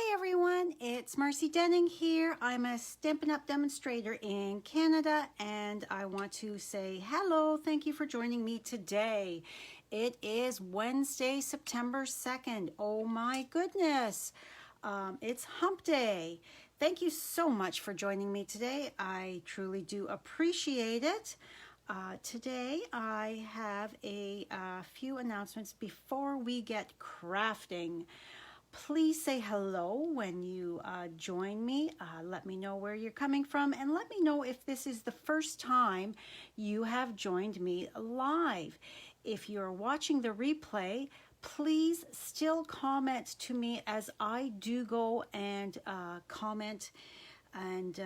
Hi everyone, it's Marcy Denning here. I'm a Stampin' Up demonstrator in Canada and I want to say hello. Thank you for joining me today. It is Wednesday, September 2nd. Oh my goodness, it's hump day. Thank you so much for joining me today. I truly do appreciate it. Today I have a few announcements before we get crafting. Please say hello when you join me. Let me know where you're coming from and let me know if this is the first time you have joined me live. If you're watching the replay, please still comment to me as I do go and comment and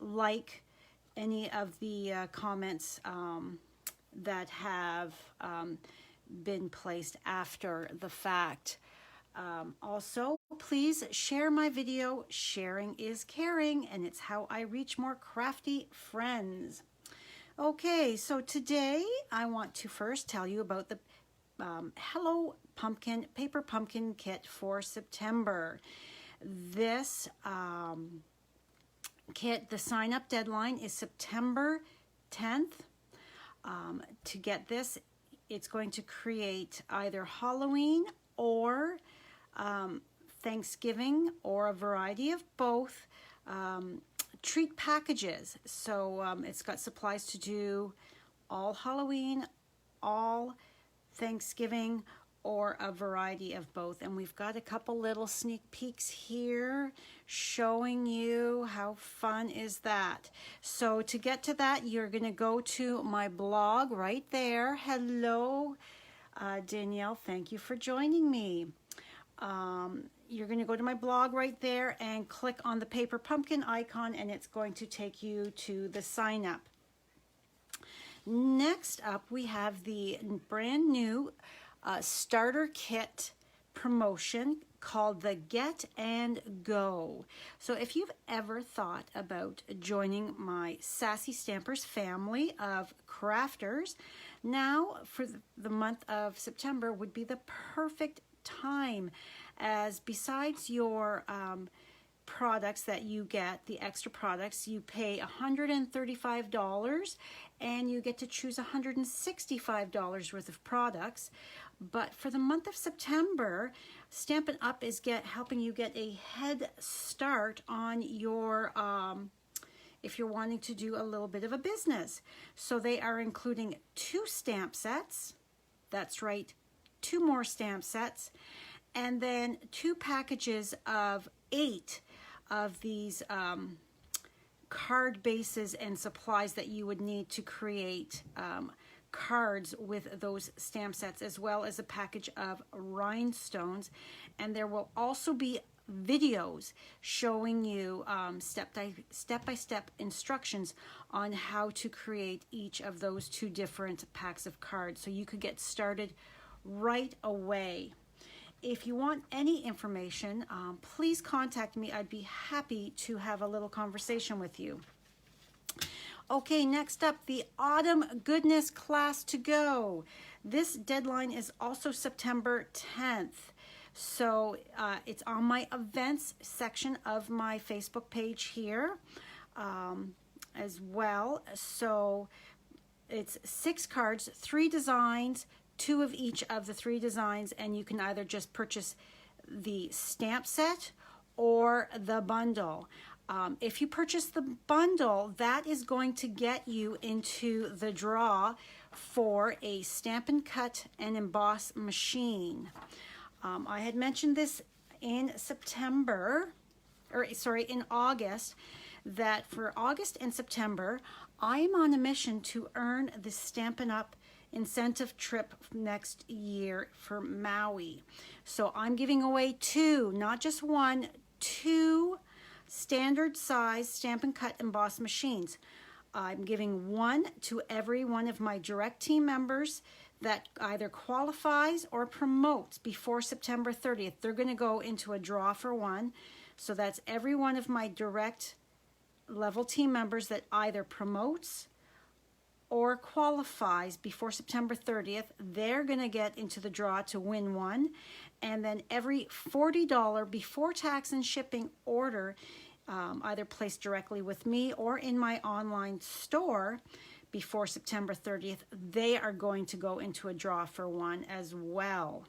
like any of the comments that have been placed after the fact. Also, please share my video. Sharing is caring, and it's how I reach more crafty friends. Okay, so today I want to first tell you about the Hello Pumpkin Paper Pumpkin Kit for September. This kit, the sign-up deadline is September 10th. To get this, it's going to create either Halloween or Thanksgiving or a variety of both treat packages. So it's got supplies to do all Halloween, all Thanksgiving, or a variety of both. And we've got a couple little sneak peeks here showing you how fun is that. So to get to that, you're going to go to my blog right there. Hello, Danielle. Thank you for joining me. You're going to go to my blog right there and click on the paper pumpkin icon, and it's going to take you to the sign up. Next up, we have the brand new starter kit promotion called the Get and Go. So if you've ever thought about joining my Sassy Stampers family of crafters, now for the month of September would be the perfect time, as besides your products that you get, the extra products, you pay $135 and you get to choose $165 worth of products. But for the month of September, Stampin' Up is helping you get a head start on your if you're wanting to do a little bit of a business. So they are including 2 stamp sets. That's right, 2 more stamp sets, and then 2 packages of 8 of these card bases and supplies that you would need to create cards with those stamp sets, as well as a package of rhinestones. And there will also be videos showing you step-by-step instructions on how to create each of those 2 different packs of cards, so you could get started right away. If you want any information, please contact me. I'd be happy to have a little conversation with you. Okay, next up, the Autumn Goodness Class to Go. This deadline is also September 10th. So it's on my events section of my Facebook page here as well. So it's 6 cards, 3 designs, 2 of each of the 3 designs, and you can either just purchase the stamp set or the bundle. If you purchase the bundle, that is going to get you into the draw for a Stampin' Cut and Emboss machine. I had mentioned this in in August, that for August and September, I am on a mission to earn the Stampin' Up incentive trip next year for Maui. So I'm giving away 2, not just 1, 2 standard size Stampin' Cut Emboss machines. I'm giving 1 to every one of my direct team members that either qualifies or promotes before September 30th. They're going to go into a draw for 1. So that's every one of my direct level team members that either promotes or qualifies before September 30th, they're going to get into the draw to win one. And then every $40 before tax and shipping order, either placed directly with me or in my online store before September 30th, they are going to go into a draw for one as well.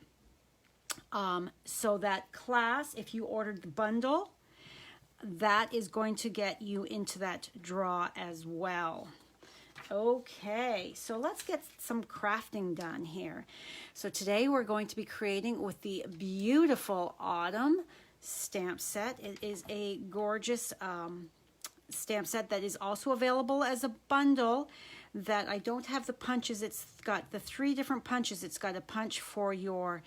So that class, if you ordered the bundle, that is going to get you into that draw as well. Okay, so let's get some crafting done here. So today we're going to be creating with the beautiful Autumn stamp set. It is a gorgeous stamp set that is also available as a bundle that I don't have the punches. It's got the 3 different punches. It's got a punch for your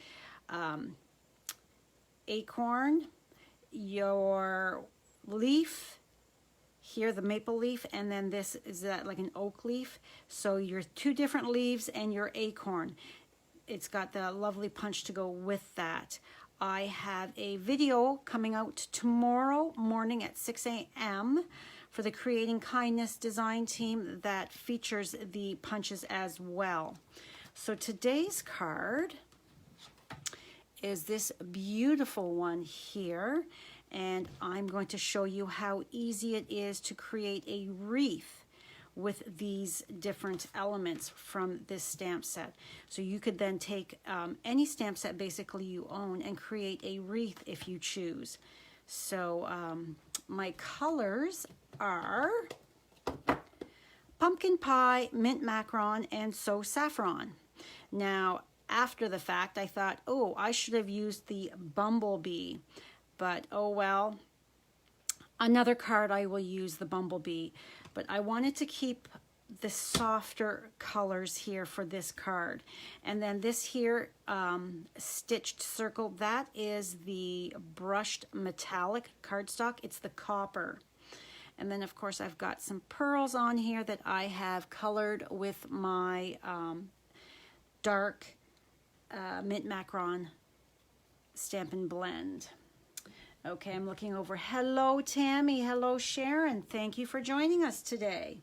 acorn, your leaf, here the maple leaf, and then this is that like an oak leaf. So your 2 different leaves and your acorn. It's got the lovely punch to go with that. I have a video coming out tomorrow morning at 6 a.m. for the Creating Kindness design team that features the punches as well. So today's card is this beautiful one here, and I'm going to show you how easy it is to create a wreath with these different elements from this stamp set. So you could then take any stamp set basically you own and create a wreath if you choose. So my colors are pumpkin pie, mint macaron, and so saffron. Now, after the fact, I thought, oh, I should have used the bumblebee, but oh well. Another card I will use the bumblebee, but I wanted to keep the softer colors here for this card. And then this here stitched circle, that is the brushed metallic cardstock. It's the copper. And then of course I've got some pearls on here that I have colored with my dark mint macaron Stampin' Blend. Okay, I'm looking over. Hello, Tammy. Hello, Sharon. Thank you for joining us today.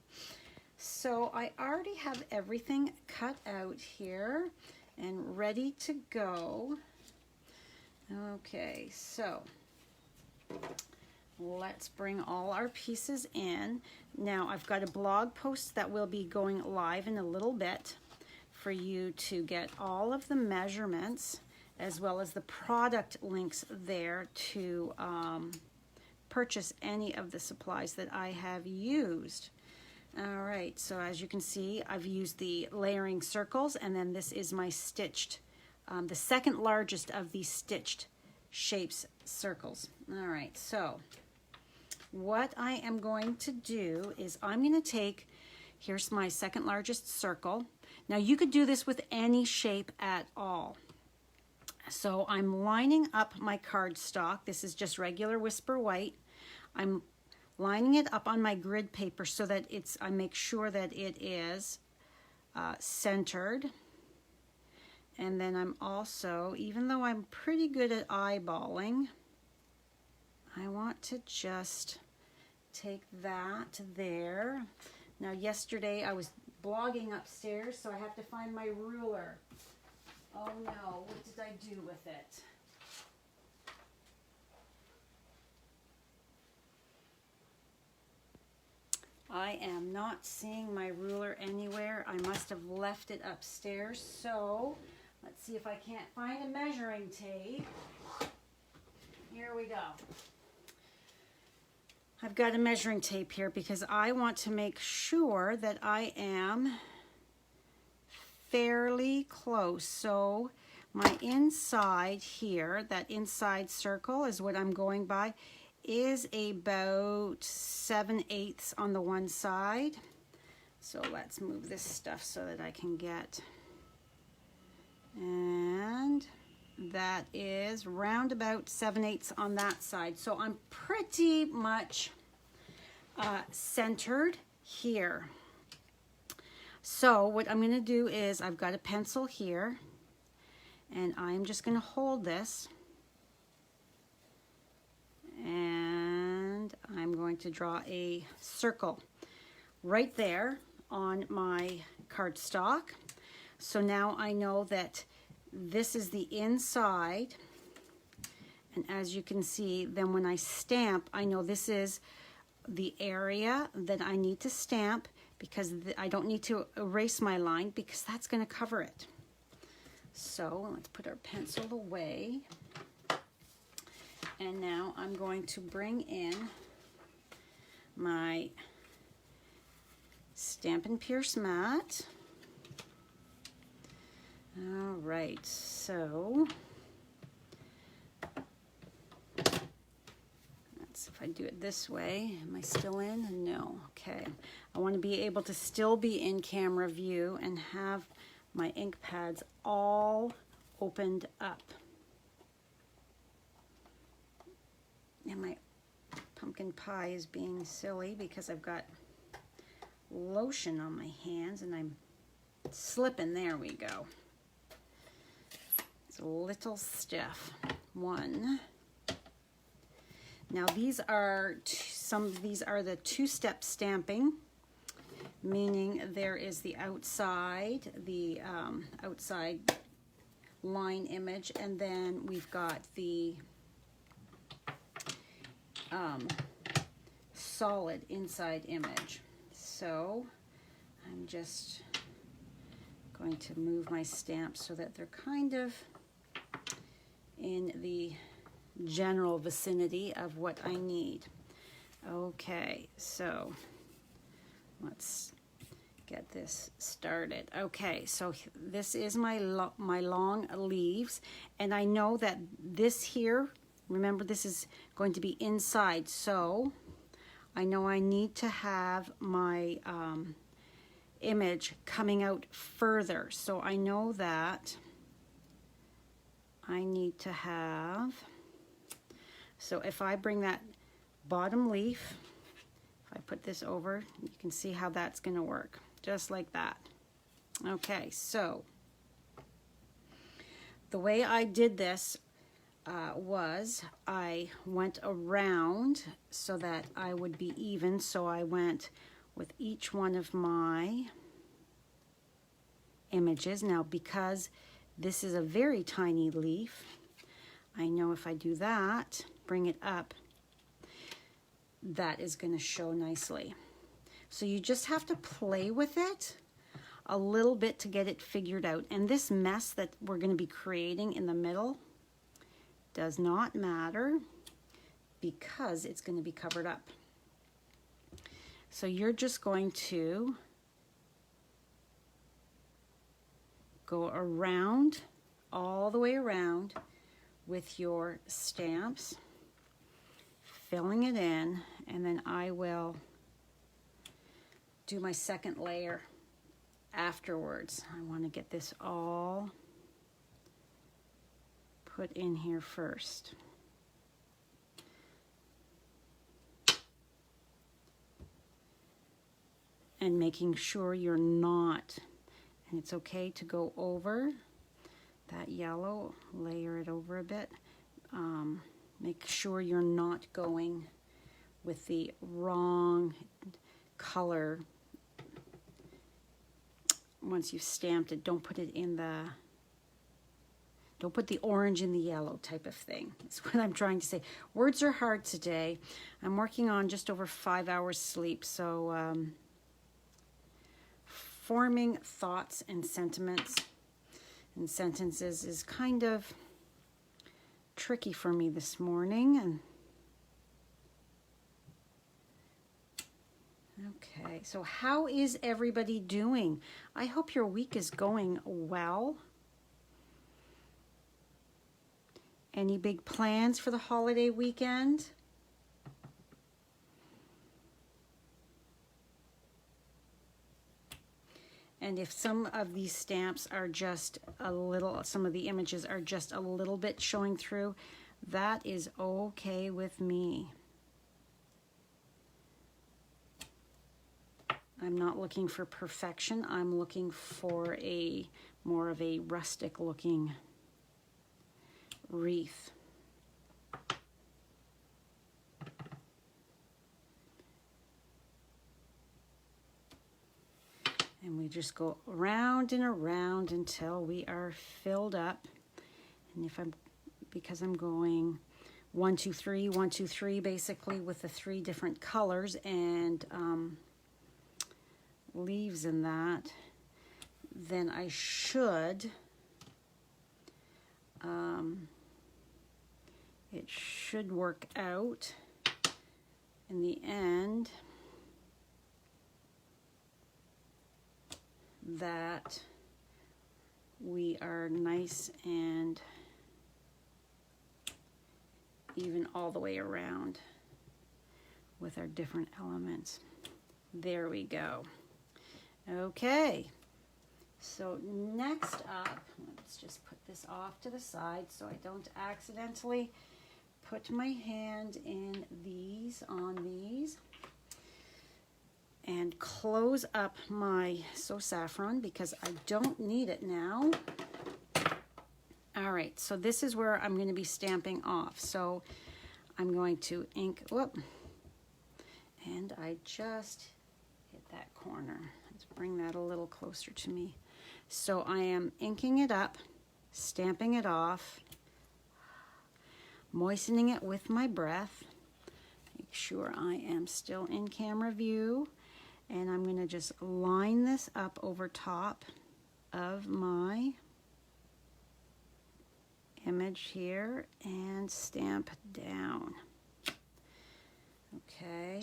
So I already have everything cut out here and ready to go. Okay, so let's bring all our pieces in. Now I've got a blog post that will be going live in a little bit for you to get all of the measurements as well as the product links there to purchase any of the supplies that I have used. All right, so as you can see, I've used the layering circles, and then this is my stitched, the second largest of these stitched shapes circles. All right, so what I am going to do is I'm going to take, here's my second largest circle. Now you could do this with any shape at all. So I'm lining up my cardstock. This is just regular Whisper White. I'm lining it up on my grid paper so that I make sure that it is centered. And then I'm also, even though I'm pretty good at eyeballing, I want to just take that there. Now yesterday I was blogging upstairs, so I have to find my ruler. Oh no, what did I do with it? I am not seeing my ruler anywhere. I must have left it upstairs. So let's see if I can't find a measuring tape. Here we go. I've got a measuring tape here because I want to make sure that I am fairly close. So my inside here, that inside circle is what I'm going by, is about 7/8 on the one side. So let's move this stuff so that I can get, and that is round about 7/8 on that side. So I'm pretty much centered here. So what I'm going to do is I've got a pencil here, and I'm just going to hold this, and I'm going to draw a circle right there on my cardstock. So now I know that this is the inside. And as you can see, then when I stamp, I know this is the area that I need to stamp, because I don't need to erase my line because that's going to cover it. So let's put our pencil away. And now I'm going to bring in my Stampin' Pierce mat. All right, so if I do it this way, am I still in? No. Okay. I want to be able to still be in camera view and have my ink pads all opened up. And my pumpkin pie is being silly because I've got lotion on my hands and I'm slipping. There we go. It's a little stiff. One. Now these are these are the two-step stamping, meaning there is the outside line image, and then we've got the solid inside image. So I'm just going to move my stamps so that they're kind of in the general vicinity of what I need. Okay, so let's get this started. Okay, so this is my long leaves, and I know that this here, remember this is going to be inside, so I know I need to have my image coming out further. So I know that I need to have, so if I bring that bottom leaf, if I put this over, you can see how that's going to work, just like that. Okay, so the way I did this was I went around so that I would be even. So I went with each one of my images. Now, because this is a very tiny leaf, I know if I do that, bring it up, that is going to show nicely. So you just have to play with it a little bit to get it figured out. And this mess that we're going to be creating in the middle does not matter because it's going to be covered up. So you're just going to go around, all the way around with your stamps, filling it in, and then I will do my second layer afterwards. I want to get this all put in here first. And making sure you're not, and it's okay to go over that yellow, layer it over a bit. Make sure you're not going with the wrong color. Once you've stamped it, don't put it in the, don't put the orange in the yellow type of thing. That's what I'm trying to say. Words are hard today. I'm working on just over 5 hours sleep, so forming thoughts and sentiments and sentences is kind of tricky for me this morning. And okay, so how is everybody doing? I hope your week is going well. Any big plans for the holiday weekend? And if some of these stamps are just a little, some of the images are just a little bit showing through, that is okay with me. I'm not looking for perfection. I'm looking for a more of a rustic looking wreath. we just go around and around until we are filled up. And because I'm going 1, 2, 3, 1, 2, 3, basically with the 3 different colors and leaves in that, then I should, it should work out in the end that we are nice and even all the way around with our different elements. There we go. Okay, so next up, let's just put this off to the side so I don't accidentally put my hand in these, on these, and close up my saffron because I don't need it now. All right, so this is where I'm going to be stamping off. So I'm going to ink, whoop, and I just hit that corner. Let's bring that a little closer to me. So I am inking it up, stamping it off, moistening it with my breath. Make sure I am still in camera view. And I'm going to just line this up over top of my image here and stamp down. Okay.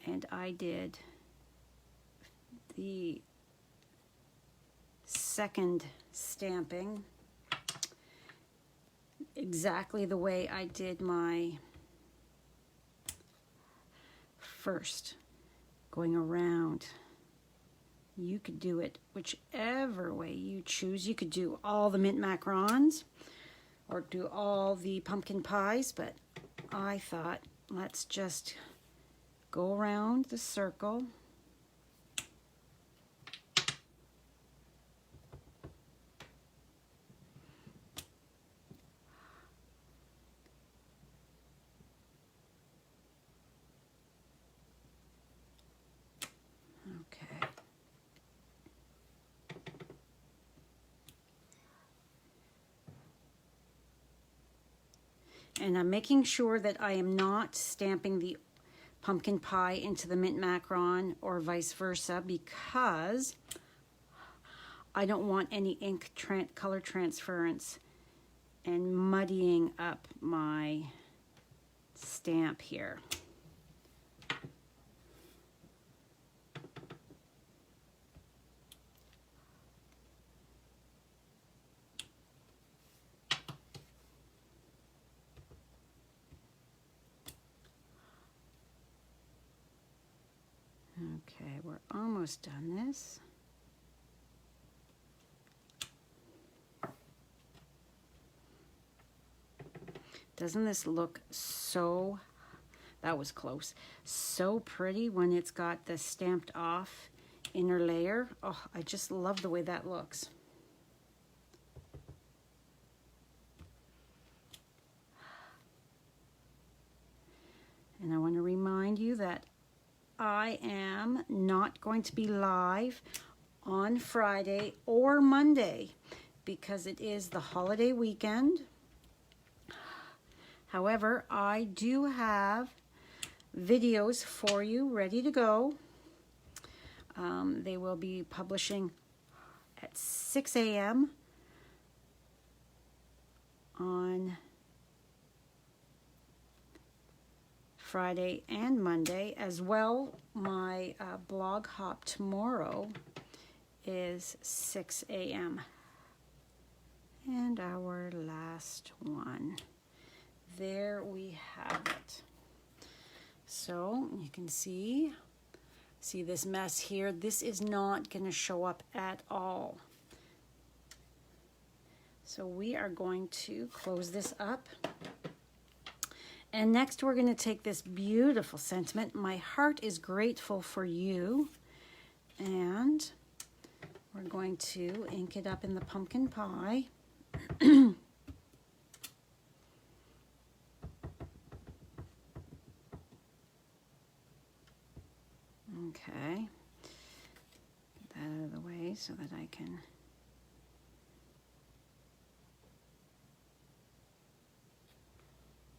And I did the second stamping exactly the way I did my first, going around. You could do it whichever way you choose. You could do all the mint macarons or do all the pumpkin pies, but I thought let's just go around the circle. Okay. And I'm making sure that I am not stamping the pumpkin pie into the mint macaron or vice versa because I don't want any ink color transference and muddying up my stamp here. Okay, we're almost done this. Doesn't this look so, that was close, so pretty when it's got the stamped off inner layer? Oh, I just love the way that looks. And I want to remind you that I am not going to be live on Friday or Monday because it is the holiday weekend. However, I do have videos for you ready to go. They will be publishing at 6 a.m. on Friday and Monday. As well, my blog hop tomorrow is 6 a.m. And our last one. There we have it. So you can see this mess here. This is not going to show up at all. So we are going to close this up. And next we're going to take this beautiful sentiment, "My heart is grateful for you," and we're going to ink it up in the pumpkin pie. can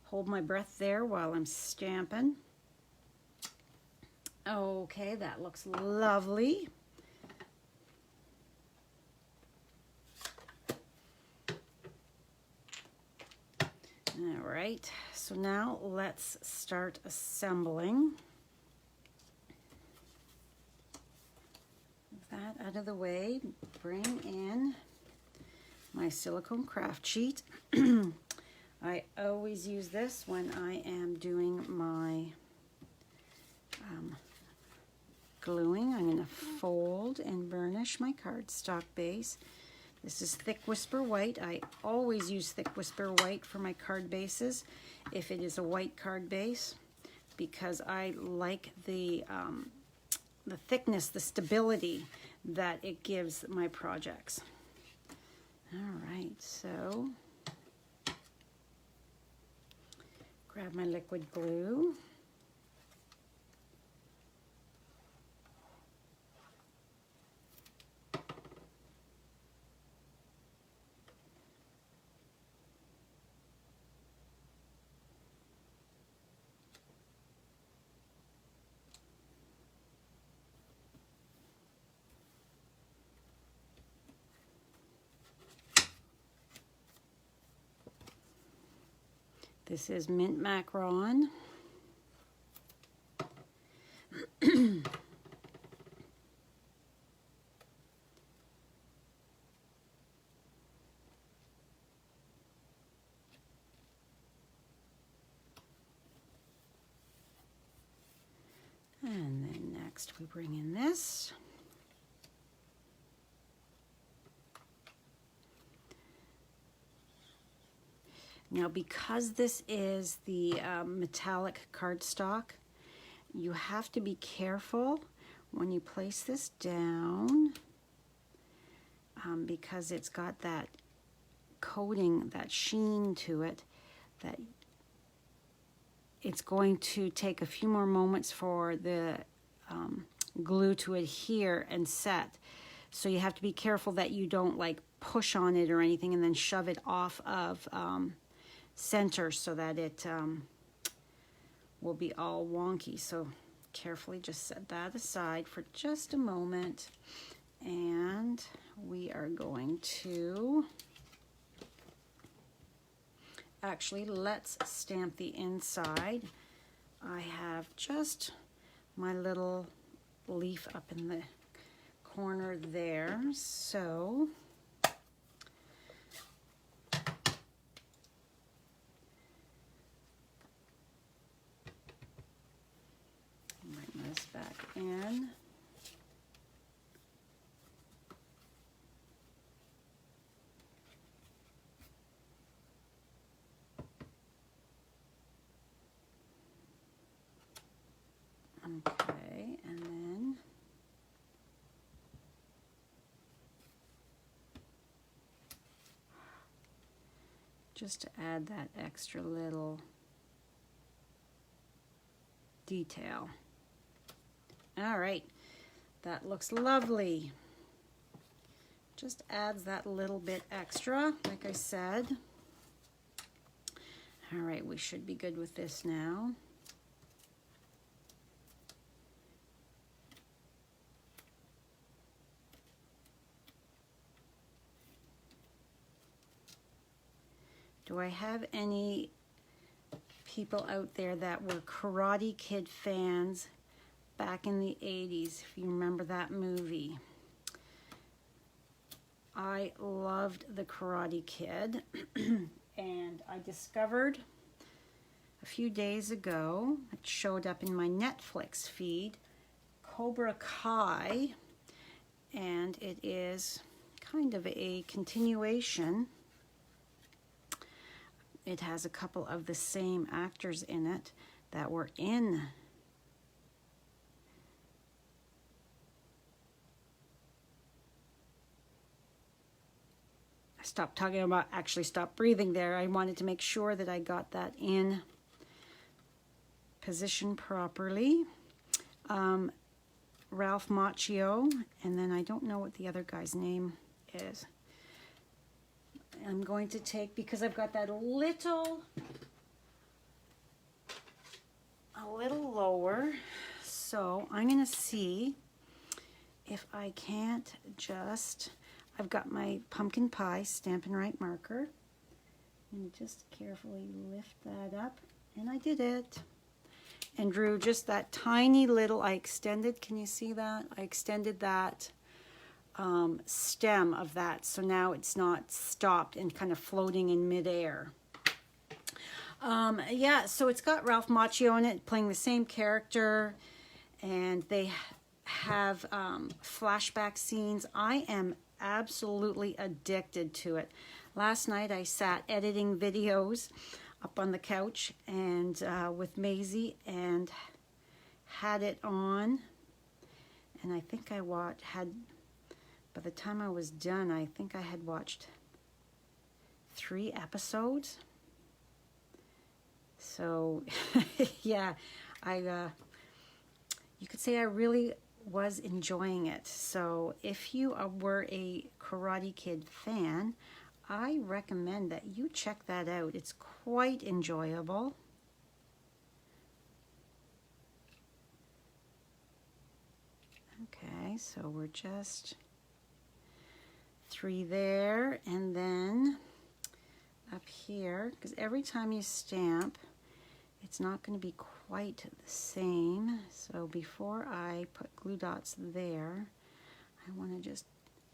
hold my breath there while I'm stamping. Okay, that looks lovely. All right, so now let's start assembling. Move that out of the way, bring in my silicone craft sheet. I always use this when I am doing my gluing. I'm going to fold and burnish my cardstock base. This is Thick Whisper White. I always use Thick Whisper White for my card bases if it is a white card base, because I like the thickness, the stability that it gives my projects. All right, so grab my liquid glue. This is mint macaron. And then next we bring in this. Now, because this is the metallic cardstock, you have to be careful when you place this down, because it's got that coating, that sheen to it, that it's going to take a few more moments for the glue to adhere and set. So you have to be careful that you don't like push on it or anything and then shove it off of center so that it will be all wonky. So carefully just set that aside for just a moment, and we are going to actually, let's stamp the inside. I have just my little leaf up in the corner there, so bring this back in. Okay, and then just to add that extra little detail. All right, that looks lovely. Just adds that little bit extra, like I said. All right, we should be good with this now. Do I have any people out there that were Karate Kid fans back in the 80s, if you remember that movie? I loved the Karate Kid, and I discovered a few days ago, it showed up in my Netflix feed, Cobra Kai, and it is kind of a continuation. It has a couple of the same actors in it that were in stop talking about, actually stop breathing there. I wanted to make sure that I got that in position properly. Ralph Macchio, and then I don't know what the other guy's name is. I'm going to take, because I've got that a little lower, so I'm going to see if I can't just, I've got my pumpkin pie Stampin' Right marker, and just carefully lift that up, and I did it, and drew just that tiny little, I extended, can you see that? I extended that stem of that, so now it's not stopped and kind of floating in midair. Yeah, so it's got Ralph Macchio in it, playing the same character, and they have flashback scenes. I am absolutely addicted to it. Last night I sat editing videos up on the couch and with Maisie, and had it on, and I think I by the time I was done, I think I had watched 3 episodes. So yeah, you could say I really was enjoying it. So if you were a Karate Kid fan, I recommend that you check that out. It's quite enjoyable. Okay, so we're just 3 there, and then up here, because every time you stamp, it's not going to be quite the same. So before I put glue dots there, I want to just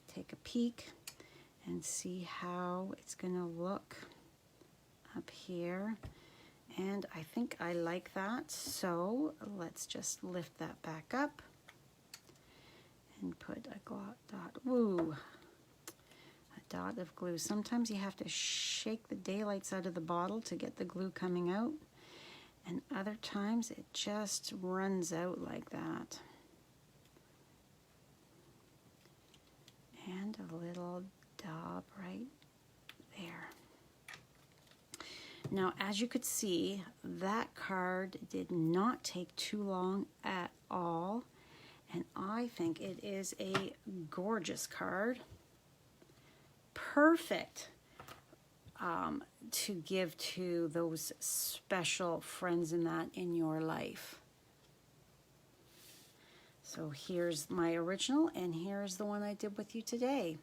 take a peek and see how it's going to look up here. And I think I like that, so let's just lift that back up and put a dot of glue. Sometimes you have to shake the daylights out of the bottle to get the glue coming out, and other times it just runs out like that. And a little dab right there. Now, as you could see, that card did not take too long at all, and I think it is a gorgeous card. Perfect to give to those special friends in your life. So here's my original, and here's the one I did with you today.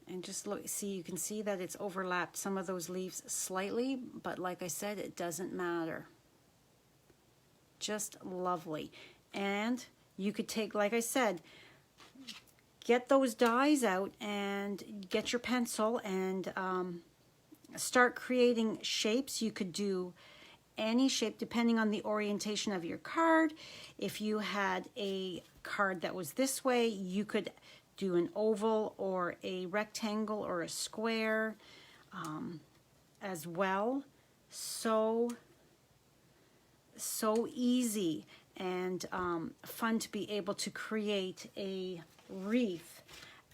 And just look, see, you can see that it's overlapped some of those leaves slightly, but like I said, it doesn't matter. Just lovely. And you could take, like I said, get those dies out and get your pencil and start creating shapes. You could do any shape depending on the orientation of your card. If you had a card that was this way, you could do an oval or a rectangle or a square as well. So easy and fun to be able to create a wreath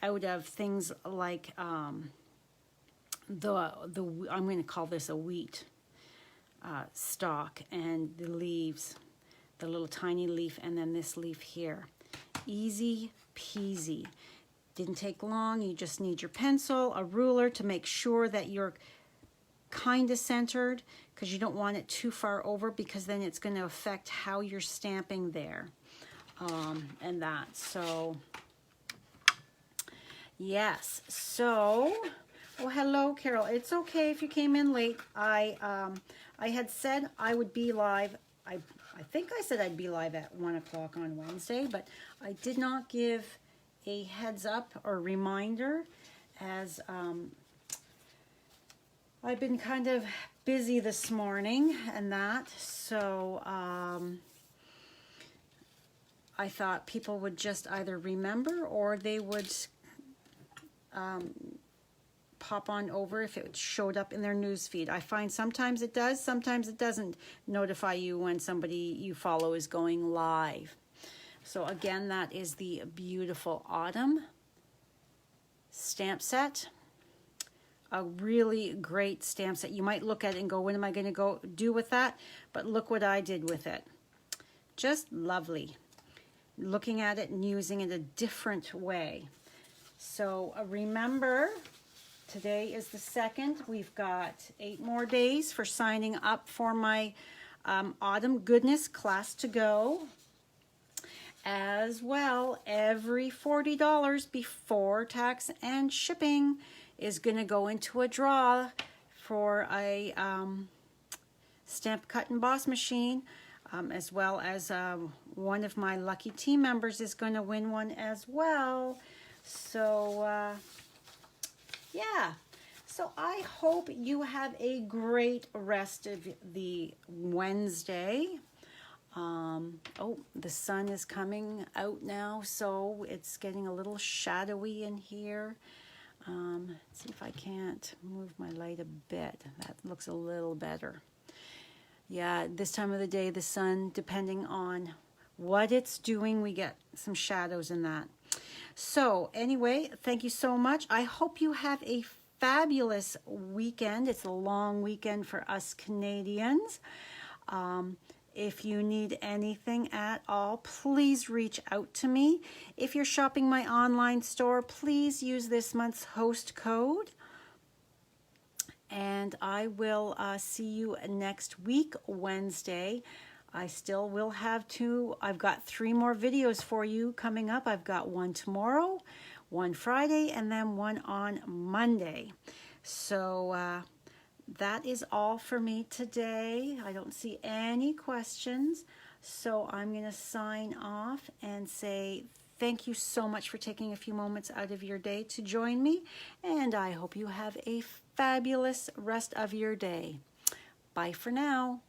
out of things like I'm going to call this a wheat stalk, and the leaves, the little tiny leaf, and then this leaf here. Easy peasy. Didn't take long. You just need your pencil, a ruler to make sure that you're kind of centered, because you don't want it too far over, because then it's going to affect how you're stamping there and that. So yes, so oh, hello Carol. It's okay if you came in late. I had said I would be live. I think I said I'd be live at 1 o'clock on Wednesday, but I did not give a heads up or reminder, as I've been kind of busy this morning and that, so I thought people would just either remember or they would pop on over if it showed up in their news feed. I find sometimes it does, sometimes it doesn't notify you when somebody you follow is going live. So again, that is the beautiful Autumn stamp set. A really great stamp set. You might look at it and go, what am I going to go do with that? But look what I did with it. Just lovely. looking at it and using it a different way. So remember, today is the 2nd. We've got 8 more days for signing up for my Autumn Goodness class to go. As well, every $40 before tax and shipping is going to go into a draw for a stamp cut and emboss machine, as well as one of my lucky team members is going to win one as well. So yeah, so I hope you have a great rest of the Wednesday. Oh, the sun is coming out now, so it's getting a little shadowy in here. Let's see if I can't move my light a bit. That looks a little better. Yeah, this time of the day, the sun, depending on what it's doing, we get some shadows in that. So anyway, thank you so much. I hope you have a fabulous weekend. It's a long weekend for us Canadians. If you need anything at all, please reach out to me. If you're shopping my online store, please use this month's host code. And I will see you next week, Wednesday. I still will have I've got 3 more videos for you coming up. I've got one tomorrow, one Friday, and then one on Monday. So that is all for me today. I don't see any questions. So I'm going to sign off and say thank you so much for taking a few moments out of your day to join me. And I hope you have a fabulous rest of your day. Bye for now.